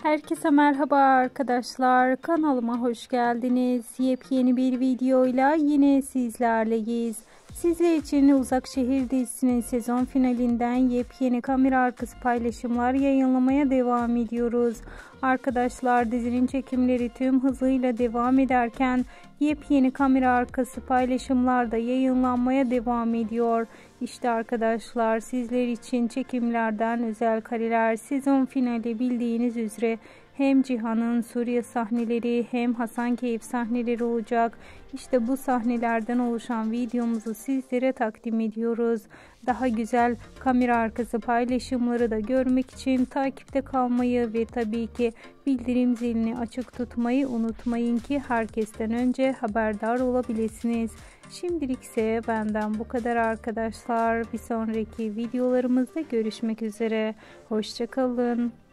Herkese merhaba arkadaşlar, kanalıma hoş geldiniz. Yepyeni bir videoyla yine sizlerleyiz. Sizler için Uzak Şehir dizisinin sezon finalinden yepyeni kamera arkası paylaşımlar yayınlamaya devam ediyoruz. Arkadaşlar, dizinin çekimleri tüm hızıyla devam ederken yepyeni kamera arkası paylaşımlar da yayınlanmaya devam ediyor. İşte arkadaşlar, sizler için çekimlerden özel kareler. Sezon finali bildiğiniz üzere hem Cihan'ın Suriye sahneleri hem Hasankeyf sahneleri olacak. İşte bu sahnelerden oluşan videomuzu sizlere takdim ediyoruz. Daha güzel kamera arkası paylaşımları da görmek için takipte kalmayı ve tabii ki bildirim zilini açık tutmayı unutmayın ki herkesten önce haberdar olabilirsiniz. Şimdilik ise benden bu kadar arkadaşlar. Bir sonraki videolarımızda görüşmek üzere. Hoşça kalın.